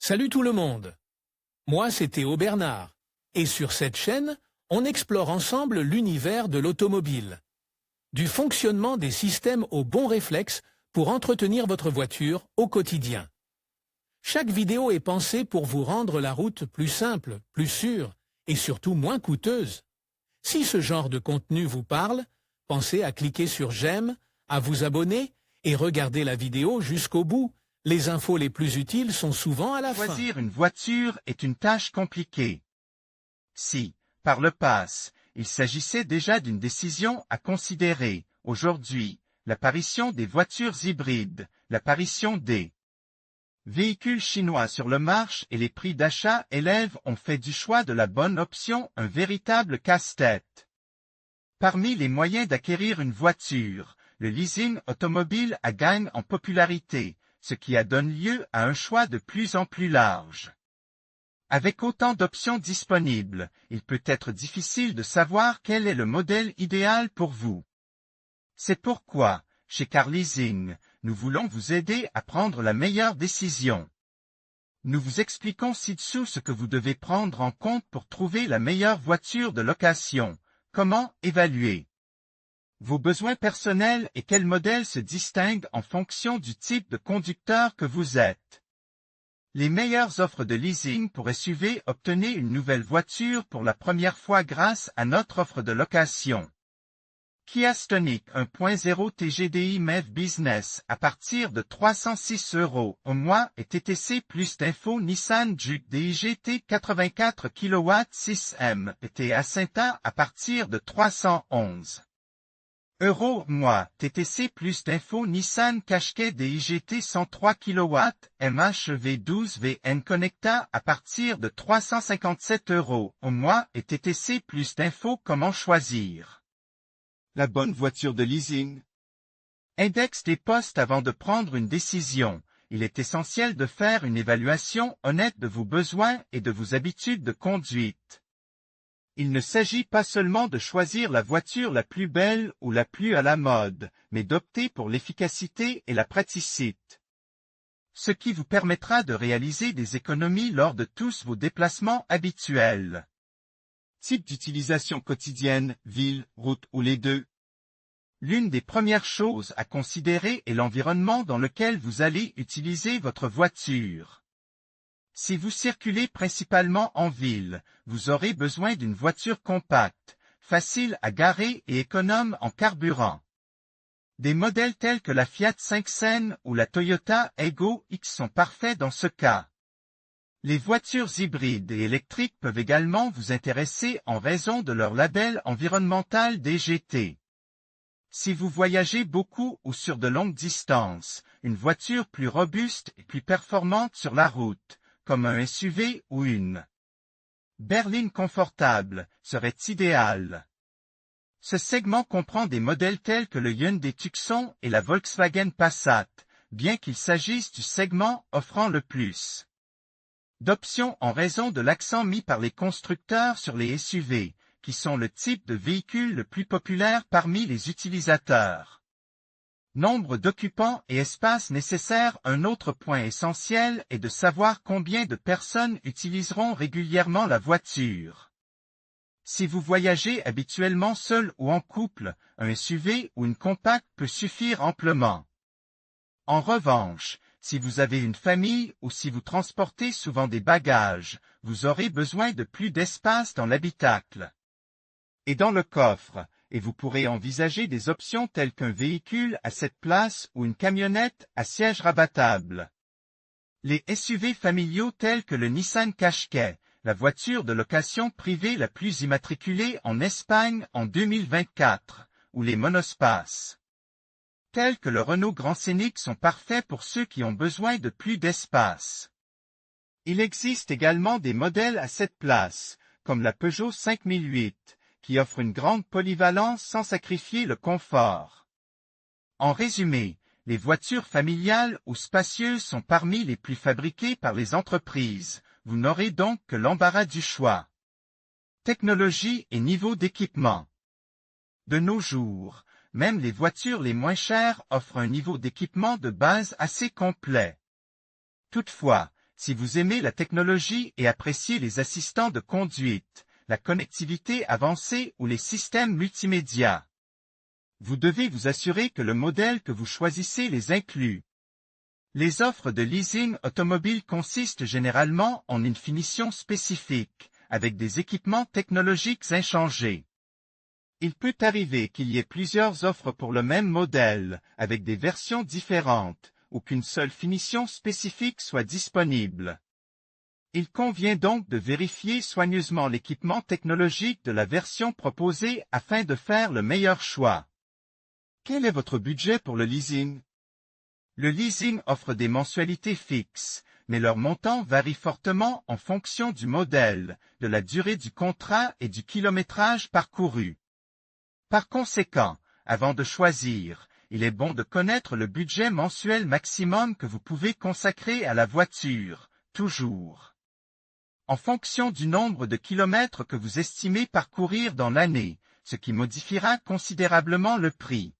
Salut tout le monde. Moi, c'est Théo Bernard. Et sur cette chaîne, on explore ensemble l'univers de l'automobile. Du fonctionnement des systèmes aux bons réflexes pour entretenir votre voiture au quotidien. Chaque vidéo est pensée pour vous rendre la route plus simple, plus sûre et surtout moins coûteuse. Si ce genre de contenu vous parle, pensez à cliquer sur j'aime, à vous abonner et regarder la vidéo jusqu'au bout. Les infos les plus utiles sont souvent à la fin. Choisir une voiture est une tâche compliquée. Si, par le passé, il s'agissait déjà d'une décision à considérer, aujourd'hui, l'apparition des voitures hybrides, l'apparition des véhicules chinois sur le marché et les prix d'achat élèves ont fait du choix de la bonne option un véritable casse-tête. Parmi les moyens d'acquérir une voiture, le leasing automobile gagne en popularité, ce qui donne lieu à un choix de plus en plus large. Avec autant d'options disponibles, il peut être difficile de savoir quel est le modèle idéal pour vous. C'est pourquoi, chez Car Leasing, nous voulons vous aider à prendre la meilleure décision. Nous vous expliquons ci-dessous ce que vous devez prendre en compte pour trouver la meilleure voiture de location, comment évaluer vos besoins personnels et quel modèle se distingue en fonction du type de conducteur que vous êtes. Les meilleures offres de leasing pour SUV. Obtenez une nouvelle voiture pour la première fois grâce à notre offre de location. Kia Stonic 1.0 TGDI MEV Business à partir de 306 € au mois et TTC plus d'infos. Nissan Juke DIGT 84 kW 6M et Ascenta à partir de 311 € mois. TTC plus d'infos. Nissan Qashqai DIGT 103 kW MHEV 12 VN Connecta à partir de 357 € au mois et TTC plus d'infos. Comment choisir la bonne voiture de leasing? Index des postes. Avant de prendre une décision, il est essentiel de faire une évaluation honnête de vos besoins et de vos habitudes de conduite. Il ne s'agit pas seulement de choisir la voiture la plus belle ou la plus à la mode, mais d'opter pour l'efficacité et la praticité. Ce qui vous permettra de réaliser des économies lors de tous vos déplacements habituels. Type d'utilisation quotidienne, ville, route ou les deux. L'une des premières choses à considérer est l'environnement dans lequel vous allez utiliser votre voiture. Si vous circulez principalement en ville, vous aurez besoin d'une voiture compacte, facile à garer et économe en carburant. Des modèles tels que la Fiat 500 ou la Toyota Aygo X sont parfaits dans ce cas. Les voitures hybrides et électriques peuvent également vous intéresser en raison de leur label environnemental DGT. Si vous voyagez beaucoup ou sur de longues distances, une voiture plus robuste et plus performante sur la route, comme un SUV ou une berline confortable, serait idéal. Ce segment comprend des modèles tels que le Hyundai Tucson et la Volkswagen Passat, bien qu'il s'agisse du segment offrant le plus d'options en raison de l'accent mis par les constructeurs sur les SUV, qui sont le type de véhicule le plus populaire parmi les utilisateurs. Nombre d'occupants et espace nécessaire. Un autre point essentiel est de savoir combien de personnes utiliseront régulièrement la voiture. Si vous voyagez habituellement seul ou en couple, un SUV ou une compacte peut suffire amplement. En revanche, si vous avez une famille ou si vous transportez souvent des bagages, vous aurez besoin de plus d'espace dans l'habitacle et dans le coffre, et vous pourrez envisager des options telles qu'un véhicule à 7 places ou une camionnette à siège rabattable. Les SUV familiaux tels que le Nissan Qashqai, la voiture de location privée la plus immatriculée en Espagne en 2024, ou les monospaces tels que le Renault Grand Scénic sont parfaits pour ceux qui ont besoin de plus d'espace. Il existe également des modèles à 7 places, comme la Peugeot 5008, qui offre une grande polyvalence sans sacrifier le confort. En résumé, les voitures familiales ou spacieuses sont parmi les plus fabriquées par les entreprises, vous n'aurez donc que l'embarras du choix. Technologie et niveau d'équipement. De nos jours, même les voitures les moins chères offrent un niveau d'équipement de base assez complet. Toutefois, Si vous aimez la technologie et appréciez les assistants de conduite, la connectivité avancée ou les systèmes multimédia, vous devez vous assurer que le modèle que vous choisissez les inclut. Les offres de leasing automobile consistent généralement en une finition spécifique, avec des équipements technologiques inchangés. Il peut arriver qu'il y ait plusieurs offres pour le même modèle, avec des versions différentes, ou qu'une seule finition spécifique soit disponible. Il convient donc de vérifier soigneusement l'équipement technologique de la version proposée afin de faire le meilleur choix. Quel est votre budget pour le leasing? Le leasing offre des mensualités fixes, mais leur montant varie fortement en fonction du modèle, de la durée du contrat et du kilométrage parcouru. Par conséquent, avant de choisir, il est bon de connaître le budget mensuel maximum que vous pouvez consacrer à la voiture, toujours. En fonction du nombre de kilomètres que vous estimez parcourir dans l'année, ce qui modifiera considérablement le prix.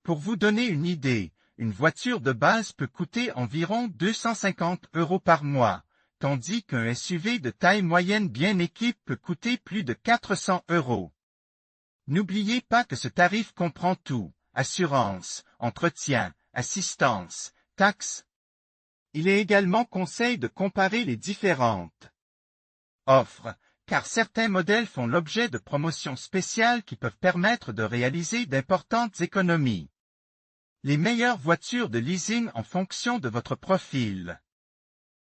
Pour vous donner une idée, une voiture de base peut coûter environ 250 € par mois, tandis qu'un SUV de taille moyenne bien équipé peut coûter plus de 400 €. N'oubliez pas que ce tarif comprend tout, assurance, entretien, assistance, taxes. Il est également conseil de comparer les différentes offres, car certains modèles font l'objet de promotions spéciales qui peuvent permettre de réaliser d'importantes économies. Les meilleures voitures de leasing en fonction de votre profil.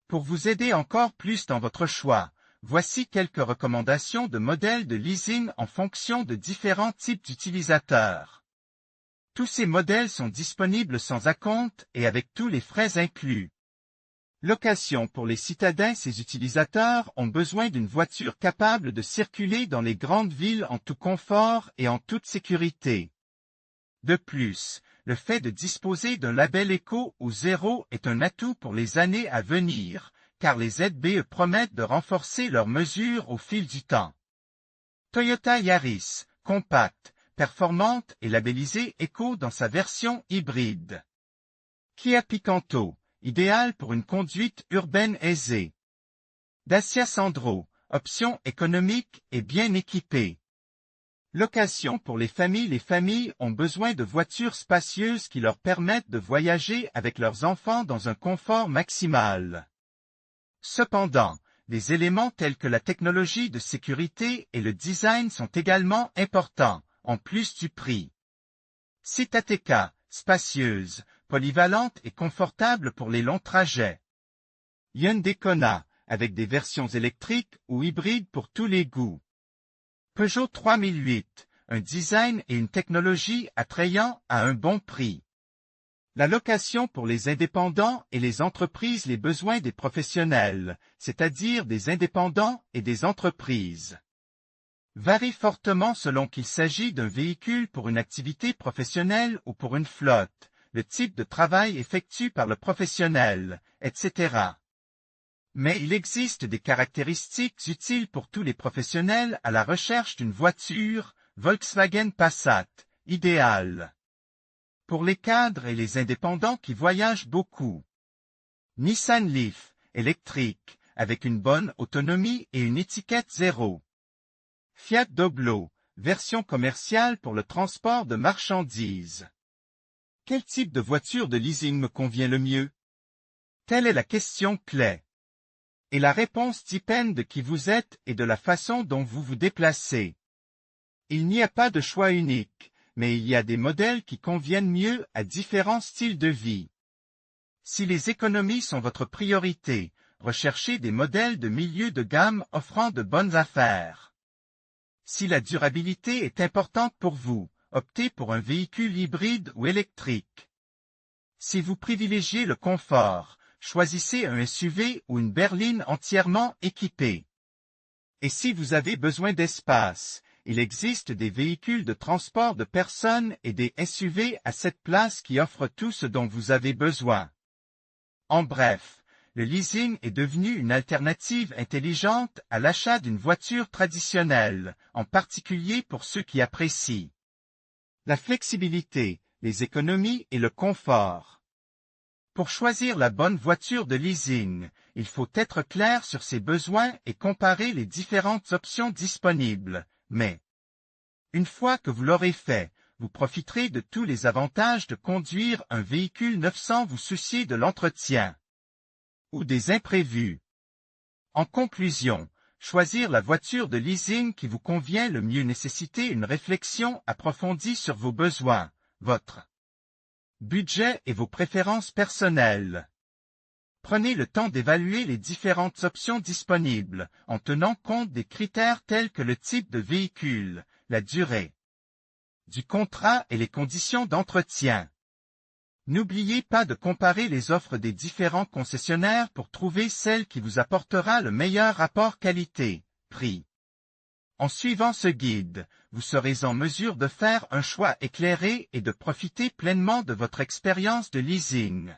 Pour vous aider encore plus dans votre choix, voici quelques recommandations de modèles de leasing en fonction de différents types d'utilisateurs. Tous ces modèles sont disponibles sans acompte et avec tous les frais inclus. Location pour les citadins. Ces utilisateurs ont besoin d'une voiture capable de circuler dans les grandes villes en tout confort et en toute sécurité. De plus, le fait de disposer d'un label éco ou zéro est un atout pour les années à venir, car les ZBE promettent de renforcer leurs mesures au fil du temps. Toyota Yaris, compacte, performante et labellisée éco dans sa version hybride. Kia Picanto, idéal pour une conduite urbaine aisée. Dacia Sandero, option économique et bien équipée. Location pour les familles. Les familles ont besoin de voitures spacieuses qui leur permettent de voyager avec leurs enfants dans un confort maximal. Cependant, des éléments tels que la technologie de sécurité et le design sont également importants, en plus du prix. Citateka, spacieuse, polyvalente et confortable pour les longs trajets. Hyundai Kona, avec des versions électriques ou hybrides pour tous les goûts. Peugeot 3008, un design et une technologie attrayant à un bon prix. La location pour les indépendants et les entreprises. Les besoins des professionnels, c'est-à-dire des indépendants et des entreprises, varient fortement selon qu'il s'agit d'un véhicule pour une activité professionnelle ou pour une flotte, le type de travail effectué par le professionnel, etc. Mais il existe des caractéristiques utiles pour tous les professionnels à la recherche d'une voiture. Volkswagen Passat, idéal pour les cadres et les indépendants qui voyagent beaucoup. Nissan Leaf, électrique, avec une bonne autonomie et une étiquette zéro. Fiat Doblo, version commerciale pour le transport de marchandises. Quel type de voiture de leasing me convient le mieux? Telle est la question clé. Et la réponse dépend de qui vous êtes et de la façon dont vous vous déplacez. Il n'y a pas de choix unique, mais il y a des modèles qui conviennent mieux à différents styles de vie. Si les économies sont votre priorité, recherchez des modèles de milieu de gamme offrant de bonnes affaires. Si la durabilité est importante pour vous, optez pour un véhicule hybride ou électrique. Si vous privilégiez le confort, choisissez un SUV ou une berline entièrement équipée. Et si vous avez besoin d'espace, il existe des véhicules de transport de personnes et des SUV à cette place qui offrent tout ce dont vous avez besoin. En bref, le leasing est devenu une alternative intelligente à l'achat d'une voiture traditionnelle, en particulier pour ceux qui apprécient la flexibilité, les économies et le confort. Pour choisir la bonne voiture de leasing, il faut être clair sur ses besoins et comparer les différentes options disponibles, mais une fois que vous l'aurez fait, vous profiterez de tous les avantages de conduire un véhicule neuf sans vous soucier de l'entretien ou des imprévus. En conclusion, choisir la voiture de leasing qui vous convient le mieux nécessite une réflexion approfondie sur vos besoins, votre budget et vos préférences personnelles. Prenez le temps d'évaluer les différentes options disponibles, en tenant compte des critères tels que le type de véhicule, la durée du contrat et les conditions d'entretien. N'oubliez pas de comparer les offres des différents concessionnaires pour trouver celle qui vous apportera le meilleur rapport qualité-prix. En suivant ce guide, vous serez en mesure de faire un choix éclairé et de profiter pleinement de votre expérience de leasing.